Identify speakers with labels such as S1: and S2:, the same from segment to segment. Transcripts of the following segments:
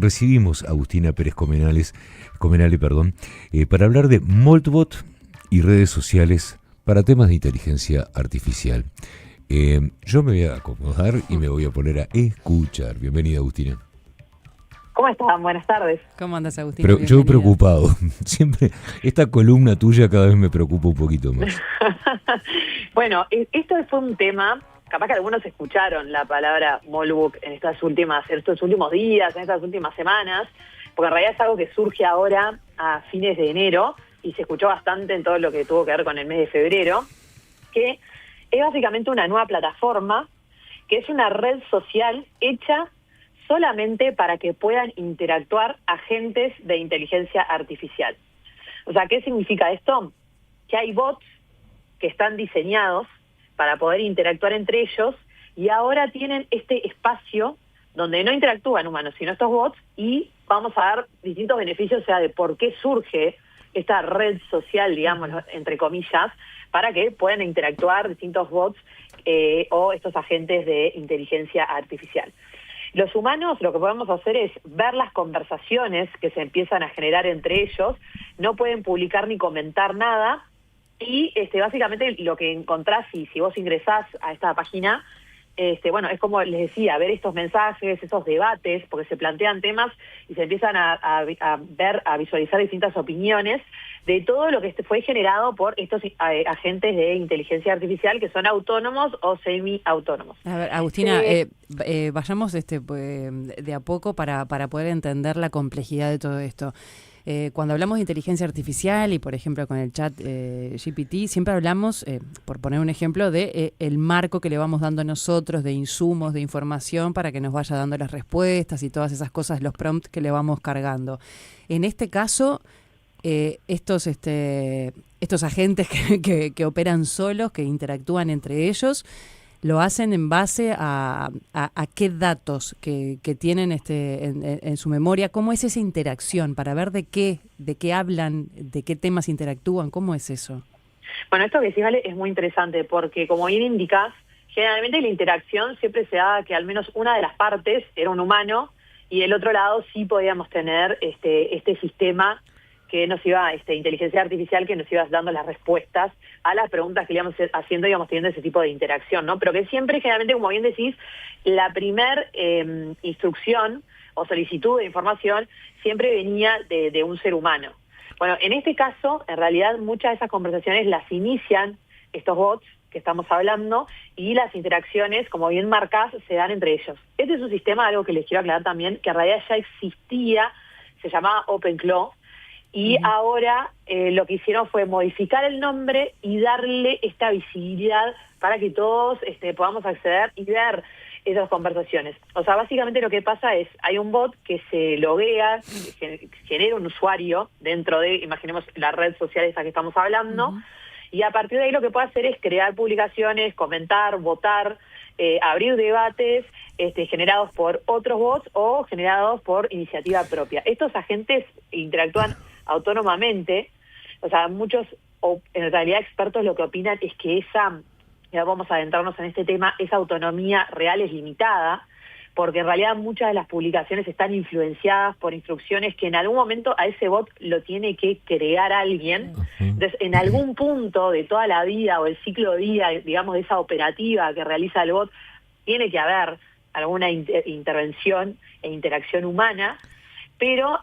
S1: recibimos a Agustina Pérez Comenale, para hablar de Moltbot y redes sociales para temas de inteligencia artificial. Yo me voy a acomodar y me voy a poner a escuchar. Bienvenida, Agustina.
S2: ¿Cómo están? Buenas tardes.
S3: ¿Cómo andas, Agustina?
S1: Pero yo preocupado. Siempre esta columna tuya cada vez me preocupa un poquito más.
S2: Bueno, esto fue un tema, capaz que algunos escucharon la palabra Moltbot en estos últimos días, en estas últimas semanas, porque en realidad es algo que surge ahora a fines de enero y se escuchó bastante en todo lo que tuvo que ver con el mes de febrero, que es básicamente una nueva plataforma, que es una red social hecha solamente para que puedan interactuar agentes de inteligencia artificial. O sea, ¿qué significa esto? Que hay bots que están diseñados para poder interactuar entre ellos y ahora tienen este espacio donde no interactúan humanos, sino estos bots, y vamos a ver distintos beneficios, o sea, de por qué surge esta red social, digamos, entre comillas, para que puedan interactuar distintos bots o estos agentes de inteligencia artificial. Los humanos lo que podemos hacer es ver las conversaciones que se empiezan a generar entre ellos, no pueden publicar ni comentar nada, y básicamente lo que encontrás, si vos ingresás a esta página, bueno, es como les decía, ver estos mensajes, esos debates, porque se plantean temas y se empiezan a visualizar distintas opiniones de todo lo que fue generado por estos agentes de inteligencia artificial que son autónomos o semi-autónomos.
S3: A ver, Agustina, vayamos de a poco para poder entender la complejidad de todo esto. Cuando hablamos de inteligencia artificial y, por ejemplo, con el chat GPT, siempre hablamos, por poner un ejemplo, de el marco que le vamos dando nosotros de insumos, de información, para que nos vaya dando las respuestas y todas esas cosas, los prompts que le vamos cargando. En este caso, estos agentes que operan solos, que interactúan entre ellos, lo hacen en base a qué datos que tienen en su memoria. ¿Cómo es esa interacción? Para ver de qué hablan, de qué temas interactúan. ¿Cómo es eso?
S2: Bueno, esto que decís, Vale, es muy interesante porque, como bien indicás, generalmente la interacción siempre se da que al menos una de las partes era un humano y del otro lado sí podíamos tener este sistema que nos iba, inteligencia artificial, que nos iba dando las respuestas a las preguntas que íbamos haciendo y íbamos teniendo ese tipo de interacción, ¿no? Pero que siempre, generalmente, como bien decís, la primer instrucción o solicitud de información siempre venía de un ser humano. Bueno, en este caso, en realidad, muchas de esas conversaciones las inician estos bots que estamos hablando, y las interacciones, como bien marcás, se dan entre ellos. Este es un sistema, algo que les quiero aclarar también, que en realidad ya existía, se llamaba OpenClaw, y ahora lo que hicieron fue modificar el nombre y darle esta visibilidad para que todos podamos acceder y ver esas conversaciones. O sea, básicamente lo que pasa es, hay un bot que se loguea, genera un usuario dentro de, imaginemos, la red social esa que estamos hablando, y a partir de ahí lo que puede hacer es crear publicaciones, comentar, votar, abrir debates generados por otros bots o generados por iniciativa propia. Estos agentes interactúan autónomamente, o sea, muchos, en realidad expertos, lo que opinan es que ya vamos a adentrarnos en este tema, esa autonomía real es limitada, porque en realidad muchas de las publicaciones están influenciadas por instrucciones que en algún momento a ese bot lo tiene que crear alguien. Entonces, en algún punto de toda la vida o el ciclo de vida, digamos, de esa operativa que realiza el bot, tiene que haber alguna intervención e interacción humana. Pero,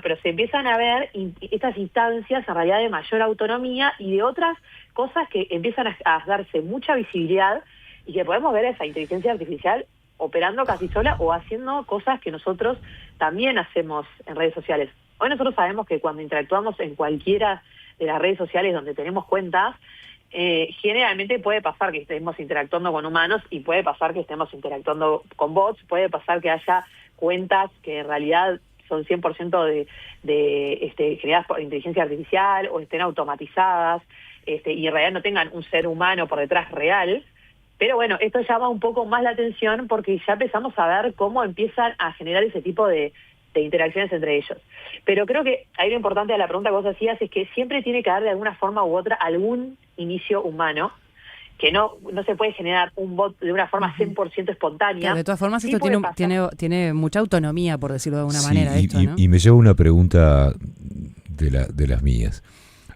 S2: pero se empiezan a ver estas instancias en realidad de mayor autonomía y de otras cosas que empiezan a darse mucha visibilidad y que podemos ver a esa inteligencia artificial operando casi sola o haciendo cosas que nosotros también hacemos en redes sociales. Hoy nosotros sabemos que cuando interactuamos en cualquiera de las redes sociales donde tenemos cuentas, generalmente puede pasar que estemos interactuando con humanos y puede pasar que estemos interactuando con bots, puede pasar que haya cuentas que en realidad son 100% creadas por inteligencia artificial o estén automatizadas y en realidad no tengan un ser humano por detrás real. Pero bueno, esto llama un poco más la atención porque ya empezamos a ver cómo empiezan a generar ese tipo de interacciones entre ellos. Pero creo que ahí lo importante de la pregunta que vos hacías es que siempre tiene que haber de alguna forma u otra algún inicio humano. que no se puede generar un bot de una forma 100% espontánea.
S3: Claro, de todas formas,
S2: sí
S3: esto tiene mucha autonomía, por decirlo de alguna manera.
S1: Y me lleva una pregunta de las mías.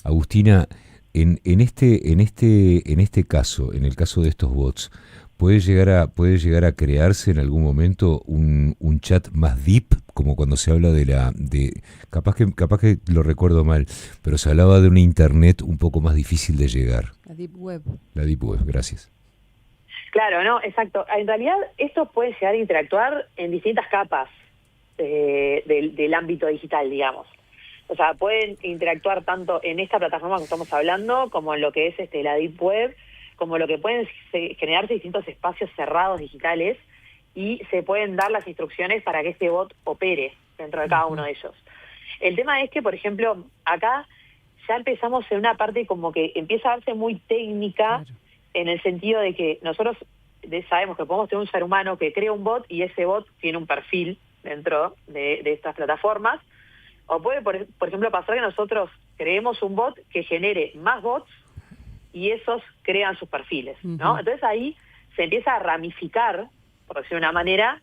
S1: Agustina, en este caso, en el caso de estos bots, ¿puede llegar a crearse en algún momento un chat más deep, como cuando se habla capaz que lo recuerdo mal, pero se hablaba de una internet un poco más difícil de llegar?
S3: La Deep Web.
S1: La Deep Web, gracias.
S2: Claro, no, exacto. En realidad, esto puede llegar a interactuar en distintas capas del ámbito digital, digamos. O sea, pueden interactuar tanto en esta plataforma que estamos hablando, como en lo que es la Deep Web, como lo que pueden generarse distintos espacios cerrados digitales, y se pueden dar las instrucciones para que este bot opere dentro de cada uno de ellos. El tema es que, por ejemplo, acá ya empezamos en una parte como que empieza a darse muy técnica, claro, en el sentido de que nosotros sabemos que podemos tener un ser humano que crea un bot y ese bot tiene un perfil dentro de estas plataformas. O puede, por ejemplo, pasar que nosotros creemos un bot que genere más bots y esos crean sus perfiles, ¿no? Entonces ahí se empieza a ramificar, por decirlo de una manera,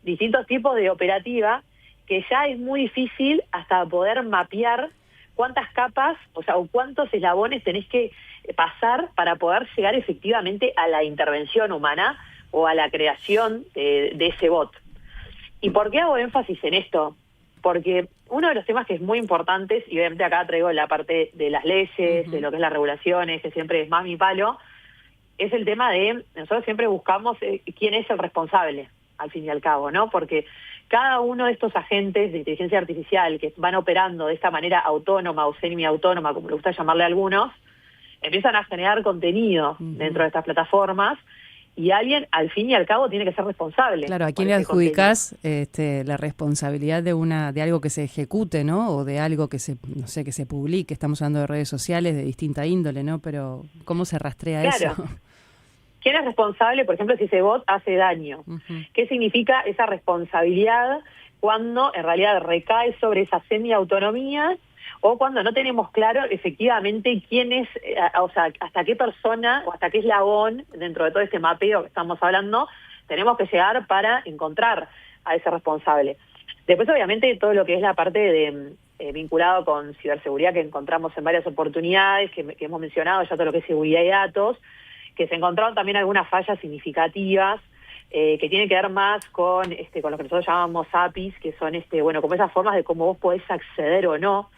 S2: distintos tipos de operativa que ya es muy difícil hasta poder mapear cuántas capas, o sea, o cuántos eslabones tenés que pasar para poder llegar efectivamente a la intervención humana o a la creación de ese bot. ¿Y por qué hago énfasis en esto? Porque uno de los temas que es muy importante, y obviamente acá traigo la parte de las leyes, de lo que es las regulaciones, que siempre es más mi palo, es el tema de, nosotros siempre buscamos quién es el responsable, al fin y al cabo, ¿no? Porque cada uno de estos agentes de inteligencia artificial que van operando de esta manera autónoma o semiautónoma, como le gusta llamarle a algunos, empiezan a generar contenido dentro de estas plataformas, y alguien, al fin y al cabo, tiene que ser responsable.
S3: Claro, ¿a quién le adjudicás la responsabilidad de algo que se ejecute, ¿no? O de algo que se publique? Estamos hablando de redes sociales de distinta índole, ¿no? Pero ¿cómo se rastrea eso?
S2: ¿Quién es responsable, por ejemplo, si ese bot hace daño? ¿Qué significa esa responsabilidad cuando en realidad recae sobre esa semiautonomía, o cuando no tenemos claro efectivamente quién es, o sea, hasta qué persona o hasta qué eslabón dentro de todo este mapeo que estamos hablando tenemos que llegar para encontrar a ese responsable? Después, obviamente, todo lo que es la parte de vinculado con ciberseguridad, que encontramos en varias oportunidades, que hemos mencionado ya, todo lo que es seguridad de datos, que se encontraron también algunas fallas significativas, que tienen que ver más con lo que nosotros llamamos APIs, que son como esas formas de cómo vos podés acceder o no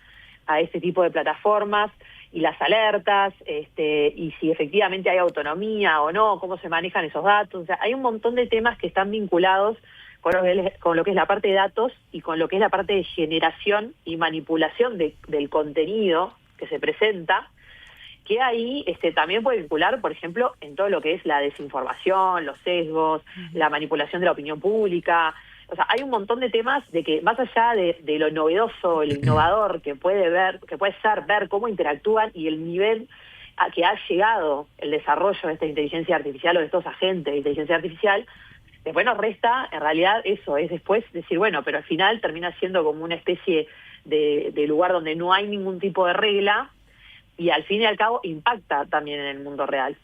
S2: a este tipo de plataformas, y las alertas, y si efectivamente hay autonomía o no, cómo se manejan esos datos. O sea, hay un montón de temas que están vinculados con lo que es la parte de datos y con lo que es la parte de generación y manipulación del contenido que se presenta, que ahí también puede vincular, por ejemplo, en todo lo que es la desinformación, los sesgos, la manipulación de la opinión pública. O sea, hay un montón de temas de que, más allá de lo novedoso, lo innovador que puede ser ver cómo interactúan y el nivel a que ha llegado el desarrollo de esta inteligencia artificial o de estos agentes de inteligencia artificial, después nos resta, en realidad, eso, es después decir, bueno, pero al final termina siendo como una especie de lugar donde no hay ningún tipo de regla, y al fin y al cabo impacta también en el mundo real.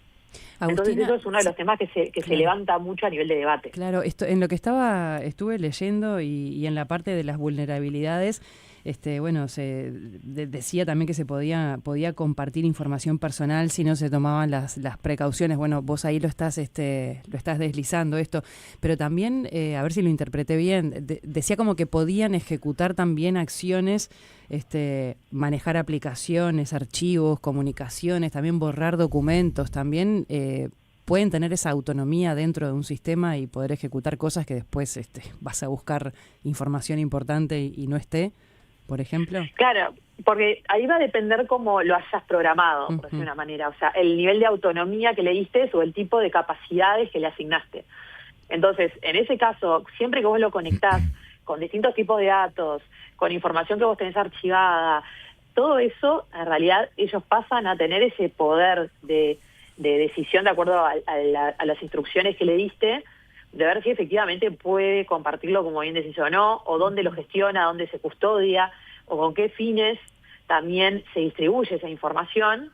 S3: Agustina,
S2: entonces eso es uno de los temas que se levanta mucho a nivel de debate.
S3: Claro, en lo que estuve leyendo y en la parte de las vulnerabilidades, decía también que se podía compartir información personal si no se tomaban las precauciones. Bueno, vos ahí lo estás deslizando esto, pero también, a ver si lo interpreté bien, decía como que podían ejecutar también acciones, manejar aplicaciones, archivos, comunicaciones, también borrar documentos, también pueden tener esa autonomía dentro de un sistema y poder ejecutar cosas que después vas a buscar información importante y no esté, por ejemplo.
S2: Claro, porque ahí va a depender cómo lo hayas programado, por decir una manera. O sea, el nivel de autonomía que le diste o el tipo de capacidades que le asignaste. Entonces, en ese caso, siempre que vos lo conectás con distintos tipos de datos, con información que vos tenés archivada, todo eso, en realidad, ellos pasan a tener ese poder de decisión de acuerdo a las instrucciones que le diste, de ver si efectivamente puede compartirlo, como bien decís, o no, o dónde lo gestiona, dónde se custodia, o con qué fines también se distribuye esa información,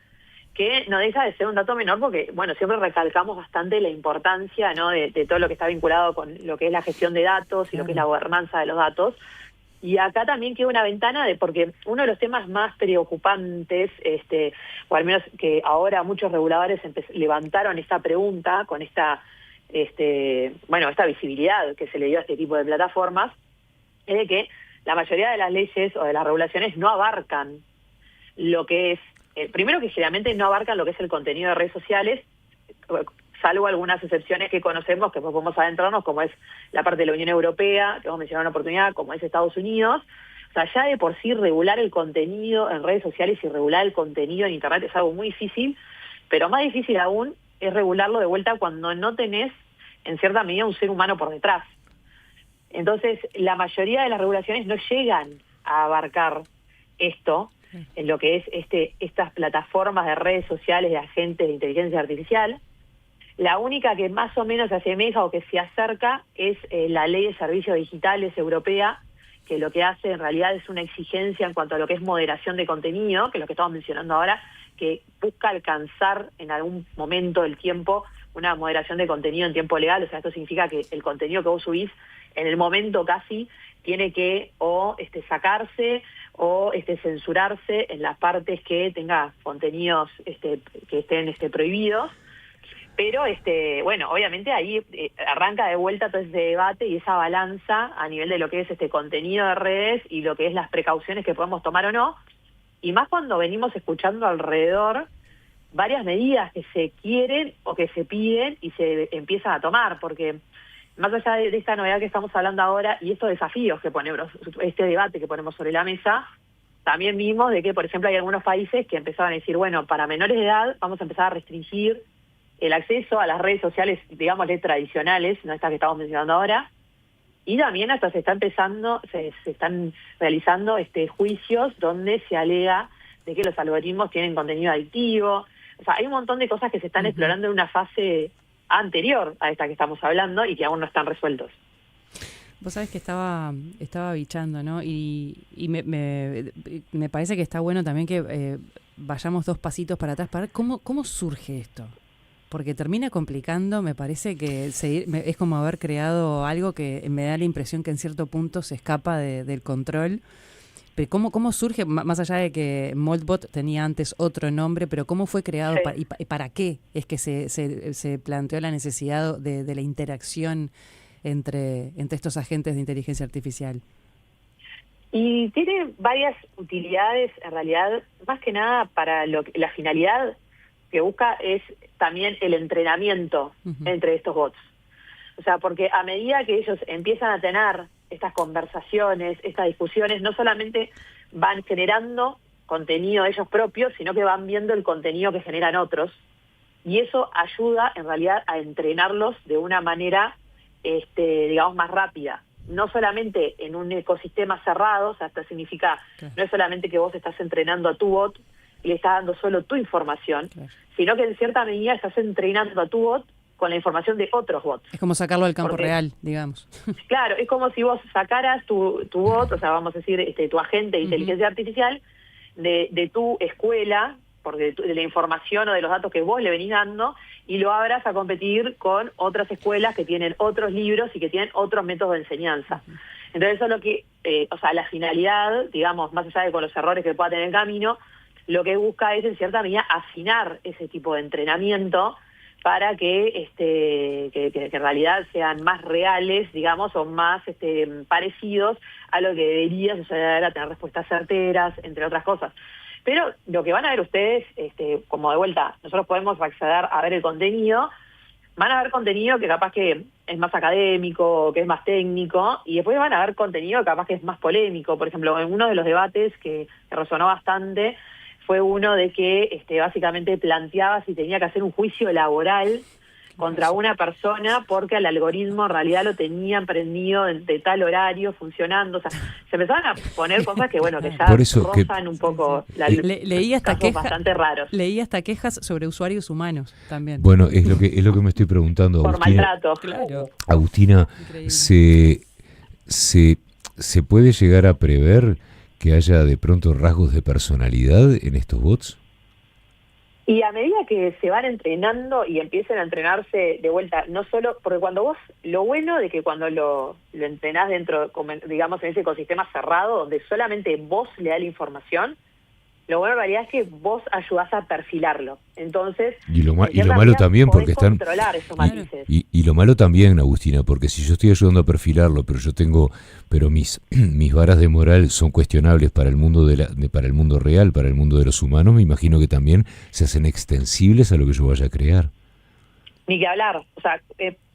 S2: que no deja de ser un dato menor porque, bueno, siempre recalcamos bastante la importancia, ¿no?, de todo lo que está vinculado con lo que es la gestión de datos y lo que es la gobernanza de los datos. Y acá también queda una ventana porque uno de los temas más preocupantes, o al menos que ahora muchos reguladores levantaron esta pregunta con esta visibilidad que se le dio a este tipo de plataformas, es de que la mayoría de las leyes o de las regulaciones no abarcan lo que es, primero que generalmente no abarcan lo que es el contenido de redes sociales, salvo algunas excepciones que conocemos, que podemos adentrarnos, como es la parte de la Unión Europea, que hemos mencionado en una oportunidad, como es Estados Unidos. O sea, ya de por sí regular el contenido en redes sociales y regular el contenido en Internet es algo muy difícil, pero más difícil aún es regularlo de vuelta cuando no tenés, en cierta medida, un ser humano por detrás. Entonces, la mayoría de las regulaciones no llegan a abarcar esto, en lo que es estas plataformas de redes sociales de agentes de inteligencia artificial. La única que más o menos se asemeja o que se acerca es la Ley de Servicios Digitales Europea, que lo que hace en realidad es una exigencia en cuanto a lo que es moderación de contenido, que es lo que estamos mencionando ahora, que busca alcanzar en algún momento del tiempo una moderación de contenido en tiempo legal. O sea, esto significa que el contenido que vos subís en el momento casi tiene que sacarse o censurarse en las partes que tenga contenidos que estén prohibidos. Pero, bueno, obviamente ahí arranca de vuelta todo ese debate y esa balanza a nivel de lo que es contenido de redes y lo que es las precauciones que podemos tomar o no. Y más cuando venimos escuchando alrededor varias medidas que se quieren o que se piden y se empiezan a tomar, porque más allá de esta novedad que estamos hablando ahora y estos desafíos que ponemos, este debate que ponemos sobre la mesa, también vimos de que, por ejemplo, hay algunos países que empezaban a decir, bueno, para menores de edad vamos a empezar a restringir el acceso a las redes sociales, digámosle, tradicionales, no estas que estamos mencionando ahora, y también hasta se están realizando juicios donde se alega de que los algoritmos tienen contenido adictivo. O sea, hay un montón de cosas que se están explorando en una fase anterior a esta que estamos hablando y que aún no están resueltos.
S3: Vos sabés que estaba bichando, ¿no? Y me parece que está bueno también que vayamos 2 pasitos para atrás para ver cómo surge esto. Porque termina complicando, me parece que es como haber creado algo que me da la impresión que en cierto punto se escapa del control. Pero ¿cómo surge, más allá de que Moltbot tenía antes otro nombre, pero cómo fue creado y para qué es que se planteó la necesidad de la interacción entre estos agentes de inteligencia artificial?
S2: Y tiene varias utilidades, en realidad, más que nada para la finalidad que busca es también el entrenamiento entre estos bots. O sea, porque a medida que ellos empiezan a tener estas conversaciones, estas discusiones, no solamente van generando contenido ellos propios, sino que van viendo el contenido que generan otros. Y eso ayuda, en realidad, a entrenarlos de una manera, digamos, más rápida. No solamente en un ecosistema cerrado, o sea, esto significa, no es solamente que vos estás entrenando a tu bot y le estás dando solo tu información, sino que en cierta medida estás entrenando a tu bot con la información de otros bots. Es
S3: como sacarlo al campo real, digamos.
S2: Claro, es como si vos sacaras tu bot, o sea, vamos a decir, tu agente de inteligencia artificial de tu escuela, porque de la información o de los datos que vos le venís dando, y lo abras a competir con otras escuelas que tienen otros libros y que tienen otros métodos de enseñanza. Entonces eso es lo que, la finalidad, digamos, más allá de con los errores que pueda tener el camino, lo que busca es, en cierta medida, afinar ese tipo de entrenamiento para que en realidad sean más reales, digamos, o más parecidos a lo que debería suceder, a tener respuestas certeras, entre otras cosas. Pero lo que van a ver ustedes, como de vuelta, nosotros podemos acceder a ver el contenido, van a ver contenido que capaz que es más académico, que es más técnico, y después van a ver contenido que capaz que es más polémico. Por ejemplo, en uno de los debates que resonó bastante fue uno de que básicamente planteaba si tenía que hacer un juicio laboral contra una persona porque al algoritmo en realidad lo tenían prendido de tal horario funcionando. O sea, se empezaban a poner cosas que, bueno, que ya rozan un poco
S3: leí hasta
S2: casos bastante raros.
S3: Leí hasta quejas sobre usuarios humanos también.
S1: Bueno, es lo que me estoy preguntando,
S2: por
S1: Agustina.
S2: Maltrato.
S3: Claro.
S1: Agustina, ¿se puede llegar a prever que haya de pronto rasgos de personalidad en estos bots?
S2: Y a medida que se van entrenando y empiecen a entrenarse de vuelta, no solo, porque cuando vos, lo bueno de que cuando lo entrenás dentro, digamos, en ese ecosistema cerrado, donde solamente vos le das la información, lo bueno en realidad es que vos ayudás a perfilarlo. Entonces,
S1: y lo malo
S2: manera,
S1: también, porque están...
S2: controlar esos matices.
S1: Y lo malo también, Agustina, porque si yo estoy ayudando a perfilarlo, pero mis varas de moral son cuestionables para el mundo para el mundo real, para el mundo de los humanos, me imagino que también se hacen extensibles a lo que yo vaya a crear.
S2: Ni que hablar. O sea,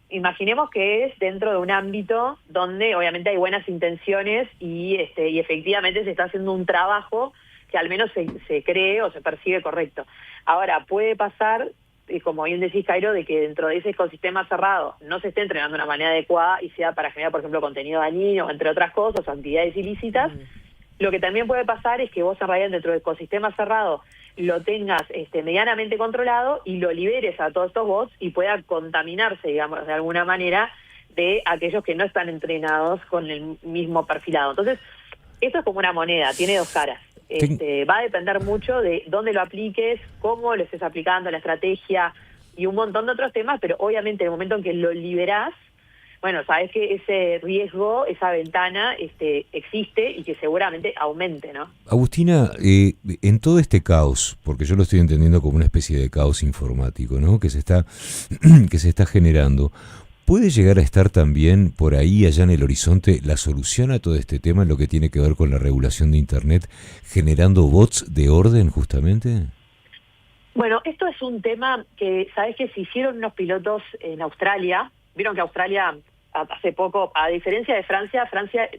S2: imaginemos que es dentro de un ámbito donde obviamente hay buenas intenciones y efectivamente se está haciendo un trabajo que al menos se cree o se percibe correcto. Ahora, puede pasar, como bien decís, Cairo, de que dentro de ese ecosistema cerrado no se esté entrenando de una manera adecuada y sea para generar, por ejemplo, contenido dañino, entre otras cosas, actividades ilícitas. Lo que también puede pasar es que vos en realidad dentro del ecosistema cerrado lo tengas medianamente controlado y lo liberes a todos estos bots y pueda contaminarse, digamos, de alguna manera de aquellos que no están entrenados con el mismo perfilado. Entonces, esto es como una moneda, tiene dos caras. Va a depender mucho de dónde lo apliques, cómo lo estés aplicando, la estrategia y un montón de otros temas, pero obviamente en el momento en que lo liberás, bueno, sabes que ese riesgo, esa ventana existe y que seguramente aumente, ¿no?
S1: Agustina, en todo este caos, porque yo lo estoy entendiendo como una especie de caos informático, ¿no? que se está generando, ¿puede llegar a estar también por ahí, allá en el horizonte, la solución a todo este tema en lo que tiene que ver con la regulación de Internet, generando bots de orden justamente?
S2: Bueno, esto es un tema que, ¿sabes que se hicieron unos pilotos en Australia? Vieron que Australia hace poco, a diferencia de Francia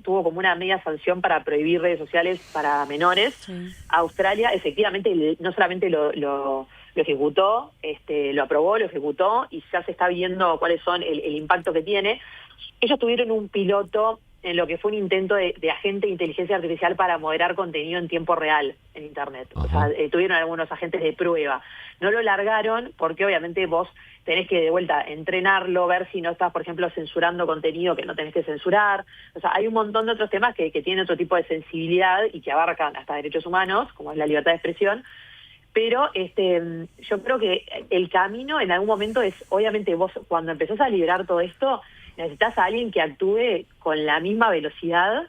S2: tuvo como una media sanción para prohibir redes sociales para menores. Sí. Australia efectivamente no solamente lo ejecutó, lo aprobó, lo ejecutó y ya se está viendo cuáles son el impacto que tiene. Ellos tuvieron un piloto en lo que fue un intento de agente de inteligencia artificial para moderar contenido en tiempo real en Internet. O sea, tuvieron algunos agentes de prueba. No lo largaron porque obviamente vos tenés que de vuelta entrenarlo, ver si no estás, por ejemplo, censurando contenido que no tenés que censurar. O sea, hay un montón de otros temas que tienen otro tipo de sensibilidad y que abarcan hasta derechos humanos, como es la libertad de expresión. Pero yo creo que el camino en algún momento es, obviamente vos cuando empezás a liberar todo esto, necesitas a alguien que actúe con la misma velocidad,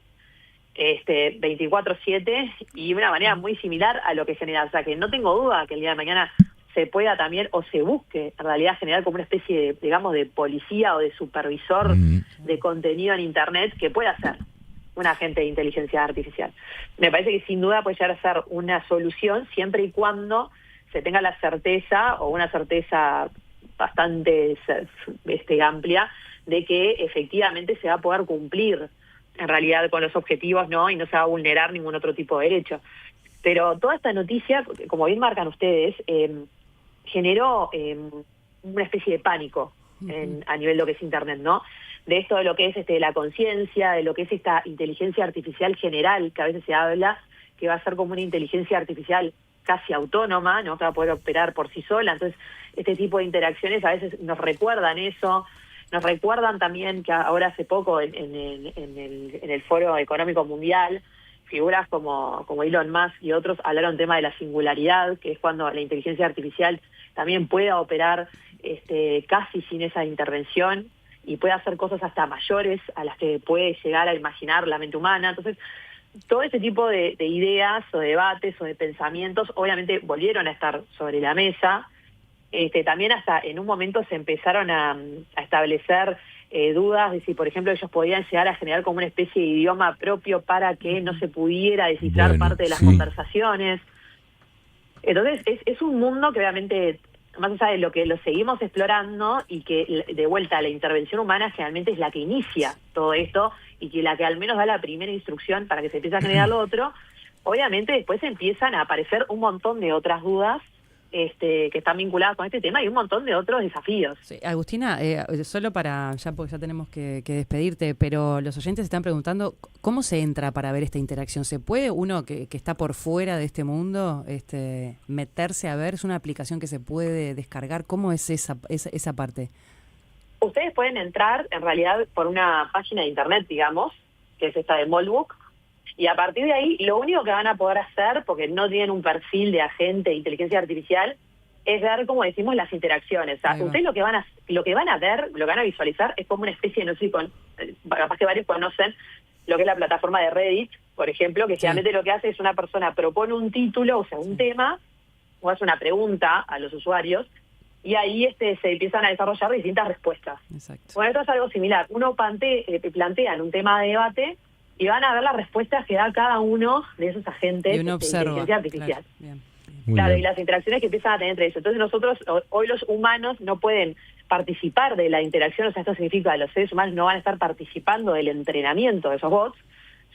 S2: 24/7 y de una manera muy similar a lo que genera. O sea, que no tengo duda que el día de mañana se pueda también, o se busque en realidad generar como una especie de, digamos, de policía o de supervisor de contenido en Internet que pueda ser un agente de inteligencia artificial. Me parece que sin duda puede llegar a ser una solución siempre y cuando se tenga la certeza, o una certeza bastante amplia, de que efectivamente se va a poder cumplir en realidad con los objetivos, ¿no? Y no se va a vulnerar ningún otro tipo de derecho. Pero toda esta noticia, como bien marcan ustedes, generó una especie de pánico a nivel de lo que es Internet, ¿no? De esto de lo que es la conciencia, de lo que es esta inteligencia artificial general, que a veces se habla, que va a ser como una inteligencia artificial casi autónoma, ¿no? Que va a poder operar por sí sola. Entonces, este tipo de interacciones a veces nos recuerdan eso. Nos recuerdan también que ahora hace poco en el Foro Económico Mundial, figuras como Elon Musk y otros hablaron tema de la singularidad, que es cuando la inteligencia artificial también pueda operar casi sin esa intervención y puede hacer cosas hasta mayores a las que puede llegar a imaginar la mente humana. Entonces, todo este tipo de ideas o debates o de pensamientos obviamente volvieron a estar sobre la mesa. También hasta en un momento se empezaron a establecer dudas de si, por ejemplo, ellos podían llegar a generar como una especie de idioma propio para que no se pudiera descifrar parte de las conversaciones. Entonces, es un mundo que obviamente, más allá de lo que lo seguimos explorando y que de vuelta la intervención humana generalmente es la que inicia todo esto y que la que al menos da la primera instrucción para que se empiece a generar lo otro, obviamente después empiezan a aparecer un montón de otras dudas que están vinculadas con este tema y un montón de otros desafíos.
S3: Sí, Agustina, solo para, porque ya tenemos que despedirte, pero los oyentes están preguntando ¿cómo se entra para ver esta interacción? ¿Se puede uno que está por fuera de este mundo meterse a ver? ¿Es una aplicación que se puede descargar? ¿Cómo es esa parte?
S2: Ustedes pueden entrar en realidad por una página de internet, digamos, que es esta de Moltbook, y a partir de ahí, lo único que van a poder hacer, porque no tienen un perfil de agente de inteligencia artificial, es ver, como decimos, las interacciones. O sea, ustedes lo que van a ver, lo que van a visualizar es como una especie, no sé, capaz que varios conocen lo que es la plataforma de Reddit, por ejemplo, que generalmente lo que hace es una persona propone un título, o sea, un tema, o hace una pregunta a los usuarios, y ahí se empiezan a desarrollar distintas respuestas.
S3: Exacto.
S2: Bueno, esto es algo similar. Uno plantean un tema de debate y van a ver las respuestas que da cada uno de esos agentes
S3: de inteligencia
S2: artificial.
S3: Claro,
S2: Claro, y las interacciones que empiezan a tener entre eso. Entonces nosotros, hoy los humanos no pueden participar de la interacción, o sea, esto significa que los seres humanos no van a estar participando del entrenamiento de esos bots.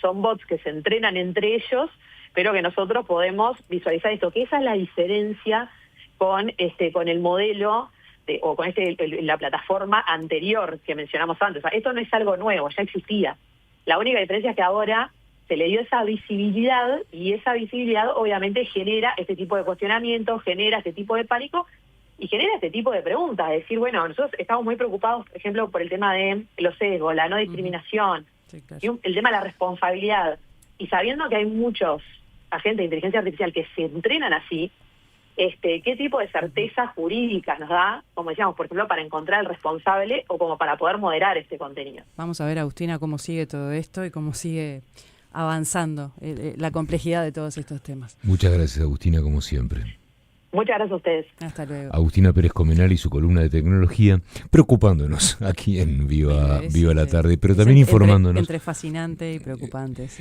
S2: Son bots que se entrenan entre ellos, pero que nosotros podemos visualizar esto, que esa es la diferencia con el modelo o con la plataforma anterior que mencionamos antes. O sea, esto no es algo nuevo, ya existía. La única diferencia es que ahora se le dio esa visibilidad, y esa visibilidad obviamente genera este tipo de cuestionamientos, genera este tipo de pánico y genera este tipo de preguntas. Es decir, bueno, nosotros estamos muy preocupados, por ejemplo, por el tema de los sesgos, la no discriminación,
S3: sí, claro.
S2: y el tema de la responsabilidad. Y sabiendo que hay muchos agentes de inteligencia artificial que se entrenan así, ¿qué tipo de certezas jurídicas nos da, como decíamos, por ejemplo, para encontrar el responsable o como para poder moderar este contenido?
S3: Vamos a ver, Agustina, cómo sigue todo esto y cómo sigue avanzando la complejidad de todos estos temas.
S1: Muchas gracias, Agustina, como siempre.
S2: Muchas gracias a ustedes.
S3: Hasta luego.
S1: Agustina Pérez Comenal y su columna de tecnología, preocupándonos aquí en Viva la Tarde, pero también informándonos.
S3: Entre fascinante y preocupante. Sí.